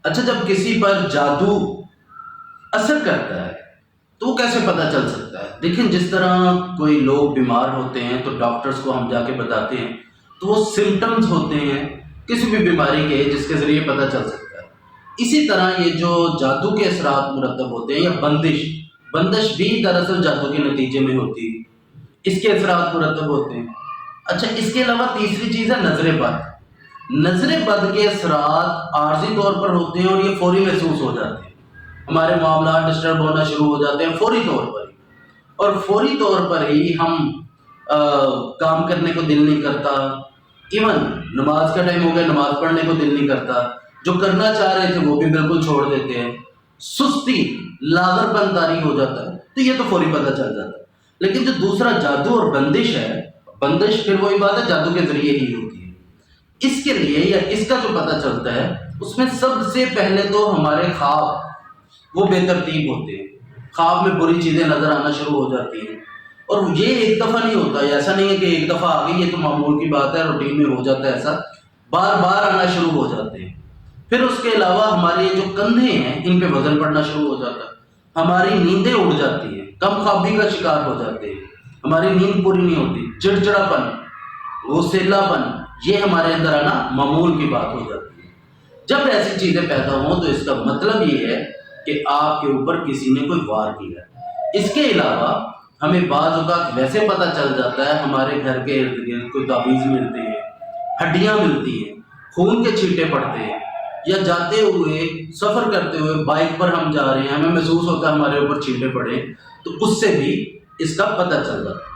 اچھا، جب کسی پر جادو اثر کرتا ہے تو وہ کیسے پتہ چل سکتا ہے؟ دیکھیں، جس طرح کوئی لوگ بیمار ہوتے ہیں تو ڈاکٹرز کو ہم جا کے بتاتے ہیں، تو وہ سمٹمز ہوتے ہیں کسی بھی بیماری کے جس کے ذریعے پتہ چل سکتا ہے۔ اسی طرح یہ جو جادو کے اثرات مرتب ہوتے ہیں، یا بندش بھی دراصل جادو کے نتیجے میں ہوتی ہے، اس کے اثرات مرتب ہوتے ہیں۔ اچھا، اس کے علاوہ تیسری چیز ہے نظر بد۔ نظر بد کے اثرات عارضی طور پر ہوتے ہیں اور یہ فوری محسوس ہو جاتے ہیں، ہمارے معاملات ڈسٹرب ہونا شروع ہو جاتے ہیں فوری طور پر ہی، اور فوری طور پر ہی ہم کام کرنے کو دل نہیں کرتا، ایون نماز کا ٹائم ہو گیا، نماز پڑھنے کو دل نہیں کرتا، جو کرنا چاہ رہے تھے وہ بھی بالکل چھوڑ دیتے ہیں، سستی، لاغر پن طاری ہو جاتا ہے، تو یہ تو فوری پتہ چل جاتا ہے۔ لیکن جو دوسرا جادو اور بندش ہے، بندش پھر وہی بات ہے، جادو کے ذریعے ہی ہوتی ہے۔ اس کے لیے یا اس کا جو پتہ چلتا ہے، اس میں سب سے پہلے تو ہمارے خواب وہ بے ترتیب ہوتے ہیں، خواب میں بری چیزیں نظر آنا شروع ہو جاتی ہیں، اور یہ ایک دفعہ نہیں ہوتا، ایسا نہیں ہے کہ ایک دفعہ آ گئی یہ تو معمول کی بات ہے، روٹین میں ہو جاتا ہے، ایسا بار بار آنا شروع ہو جاتے ہیں۔ پھر اس کے علاوہ ہمارے جو کندھے ہیں ان پہ وزن پڑنا شروع ہو جاتا ہے، ہماری نیندیں اڑ جاتی ہیں، کم خوابی کا شکار ہو جاتے ہیں، ہماری نیند پوری نہیں ہوتی، چڑچڑاپن، غصیلا پن، یہ ہمارے اندر آنا معمول کی بات ہو جاتی ہے۔ جب ایسی چیزیں پیدا ہوں تو اس کا مطلب یہ ہے کہ آپ کے اوپر کسی نے کوئی وار کیا ہے۔ اس کے علاوہ ہمیں بعض اوقات ویسے پتہ چل جاتا ہے، ہمارے گھر کے ارد گرد کوئی تعویذ ملتے ہیں، ہڈیاں ملتی ہیں، خون کے چھینٹے پڑتے ہیں، یا جاتے ہوئے سفر کرتے ہوئے بائک پر ہم جا رہے ہیں، ہمیں محسوس ہوتا ہے ہمارے اوپر چھینٹے پڑے، تو اس سے بھی اس کا پتہ چل جاتا ہے۔